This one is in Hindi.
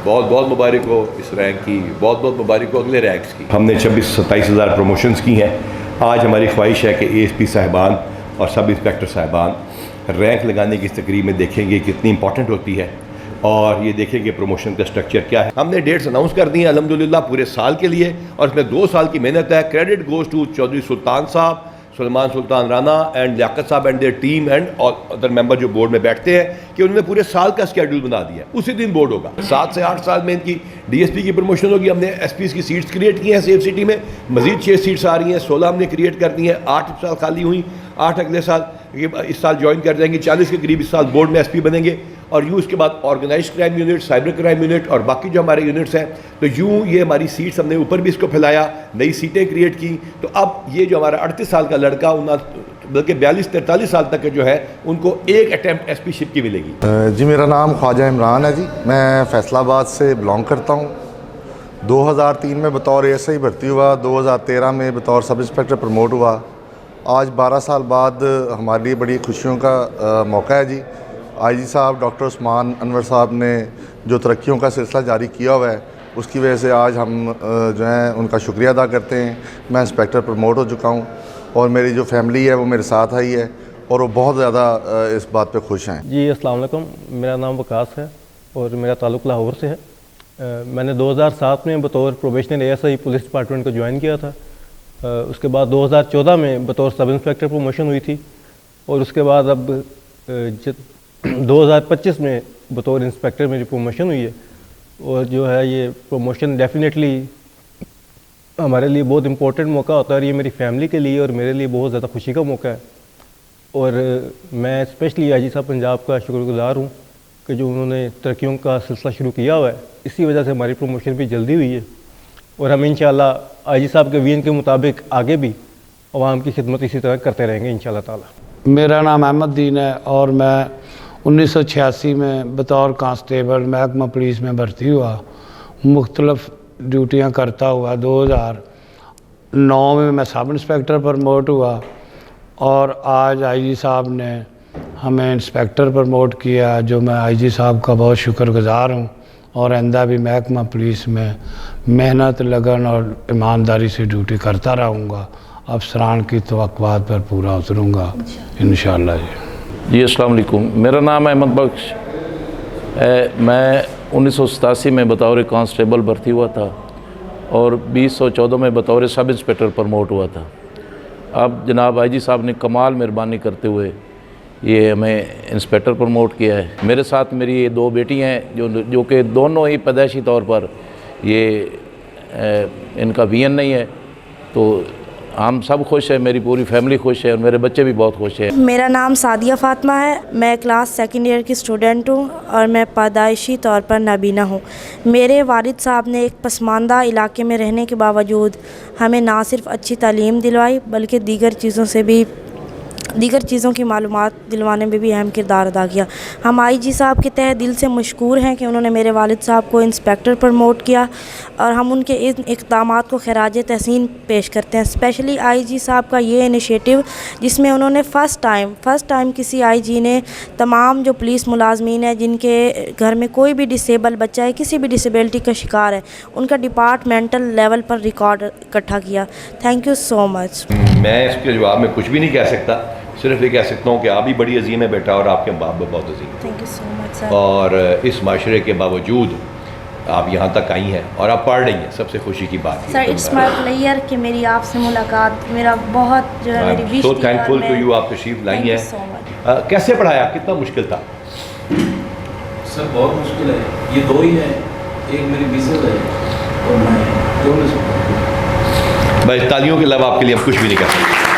बहुत बहुत मुबारक हो इस रैंक की, बहुत बहुत मुबारक हो अगले रैंक्स की। हमने 26-27 हज़ार प्रमोशंस की हैं। आज हमारी ख्वाहिश है कि ASP साहिबान और सब इंस्पेक्टर साहिबान रैंक लगाने की इस तकरीब में देखेंगे कितनी इंपॉर्टेंट होती है और ये देखेंगे प्रमोशन का स्ट्रक्चर क्या है। हमने डेट्स अनाउंस कर दी हैं अल्हम्दुलिल्लाह पूरे साल के लिए, और इसमें 2 साल की मेहनत है। क्रेडिट गोज़ टू चौधरी सुल्तान साहब, सलमान सुल्तान राना एंड लियाकत साहब and their team and other member जो बोर्ड में बैठते हैं कि उन्होंने पूरे साल का स्केड्यूल बना दिया। उसी दिन बोर्ड होगा। 7 से 8 साल में इनकी DSP की प्रमोशन होगी। हमने SPs की सीट्स क्रिएट की हैं सेफ सिटी में, मजीद 6 सीट्स आ रही हैं, 16 हमने क्रिएट कर दी हैं, 8 साल खाली हुई, 8 अगले साल, इस साल ज्वाइन कर जाएंगे। 40 के करीब इस साल बोर्ड में SP बनेंगे, और यूँ इसके बाद organised crime unit, cyber crime unit और बाकी जो हमारे यूनिट्स हैं, तो यूँ ये हमारी सीट्स हमने ऊपर भी इसको फैलाया, नई सीटें क्रिएट की। तो अब ये जो हमारा 38 साल का लड़का, बल्कि 42-43 साल तक के जो है, उनको एक अटैम्प्ट SP शिप की मिलेगी। जी मेरा नाम ख्वाजा इमरान है जी, मैं फैसलाबाद से बिलोंग करता हूँ। 2003 में बतौर ASI भर्ती हुआ, 2013 में बतौर सब इंस्पेक्टर प्रमोट हुआ। आज 12 साल बाद हमारे लिए बड़ी खुशियों का मौका है जी। IG साहब डॉक्टर उस्मान अनवर साहब ने जो तरक्कियों का सिलसिला जारी किया हुआ है, उसकी वजह से आज हम जो है उनका शुक्रिया अदा करते हैं। मैं इंस्पेक्टर प्रमोट हो चुका हूँ और मेरी जो फैमिली है वो मेरे साथ आई है और वो बहुत ज़्यादा इस बात पे खुश हैं। जी अस्सलाम वालेकुम, मेरा नाम वकास है और मेरा ताल्लुक़ लाहौर से है। मैंने 2007 में बतौर प्रोबेशनल ASI पुलिस डिपार्टमेंट को ज्वाइन किया था। उसके बाद 2014 में बतौर सब इंस्पेक्टर प्रमोशन हुई थी, और उसके बाद अब 2025 में बतौर इंस्पेक्टर मेरी प्रमोशन हुई है। और जो है ये प्रमोशन डेफिनेटली हमारे लिए बहुत इम्पोर्टेंट मौका होता है, और ये मेरी फैमिली के लिए और मेरे लिए बहुत ज़्यादा खुशी का मौका है। और मैं स्पेशली IG साहब पंजाब का शुक्रगुज़ार हूँ कि जो उन्होंने तरक्कियों का सिलसिला शुरू किया हुआ है, इसी वजह से हमारी प्रमोशन भी जल्दी हुई है। और हम इंशाल्लाह IG साहब के विज़न के मुताबिक आगे भी अवाम की खिदमत इसी तरह करते रहेंगे इंशाल्लाह ताला। मेरा नाम अहमद दीन है और मैं 1986 में बतौर कांस्टेबल महकमा पुलिस में भर्ती हुआ। मुख्तलिफ ड्यूटियां करता हुआ 2009 में मैं सब इंस्पेक्टर प्रमोट हुआ, और आज IG साहब ने हमें इंस्पेक्टर प्रमोट किया, जो मैं IG साहब का बहुत शुक्रगुज़ार हूँ। और आइंदा भी महकमा पुलिस में मेहनत, लगन और ईमानदारी से ड्यूटी करता रहूँगा। अफसरान की तवक्कुआत पर पूरा उतरूँगा इंशाअल्लाह। जी अस्सलाम वालेकुम, मेरा नाम अहमद बख्श है। मैं 1987 में बतौर कांस्टेबल भर्ती हुआ था और 2014 में बतौर सब इंस्पेक्टर प्रमोट हुआ था। अब जनाब IG साहब ने कमाल मेहरबानी करते हुए ये हमें इंस्पेक्टर प्रमोट किया है। मेरे साथ मेरी ये 2 बेटी हैं जो कि दोनों ही पैदाइशी तौर पर ये इनका VN नहीं है, तो हम सब खुश हैं, मेरी पूरी फैमिली खुश है और मेरे बच्चे भी बहुत खुश हैं। मेरा नाम सादिया फ़ातिमा है, मैं क्लास 2nd ईयर की स्टूडेंट हूँ और मैं पैदाइशी तौर पर नाबीना हूँ। मेरे वालिद साहब ने एक पसमानदा इलाके में रहने के बावजूद हमें ना सिर्फ अच्छी तालीम दिलवाई, बल्कि दीगर चीज़ों की मालूमात दिलवाने में भी अहम किरदार अदा किया। हम IG साहब के तहे दिल से मशकूर हैं कि उन्होंने मेरे वालिद साहब को इंस्पेक्टर प्रमोट किया, और हम उनके इन इक़दामात को खराज तहसीन पेश करते हैं। स्पेशली IG साहब का ये इनिशिएटिव, जिसमें उन्होंने फ़र्स्ट टाइम किसी IG ने तमाम जो पुलिस मुलाजमीन है जिनके घर में कोई भी डिसेबल बच्चा है, किसी भी डिसेबिलिटी का शिकार है, उनका डिपार्टमेंटल लेवल पर रिकॉर्ड इकट्ठा किया। Thank you so much. मैं इसके जवाब में कुछ भी नहीं कह सकता, सिर्फ ये कह सकता हूँ कि आप भी बड़ी अजीम है बेटा, और आपके बाप भी बहुत अजीम। Thank you so much sir. और इस माशरे के बावजूद आप यहाँ तक आई हैं और आप पढ़ रही हैं, सबसे खुशी की बात है। सर इट्स माय प्लेयर कि मेरी आपसे मुलाकात मेरा बहुत जो है मेरी wish so thankful to you, आप तशरीफ लाई हैं। कैसे पढ़ाया, कितना मुश्किल था? सर बहुत मुश्किल है, ये 2 ही हैं, एक मेरी मिसेज है और मैं, दोनों से बस तालियों के अलावा आपके लिए हम कुछ भी नहीं कर सकते।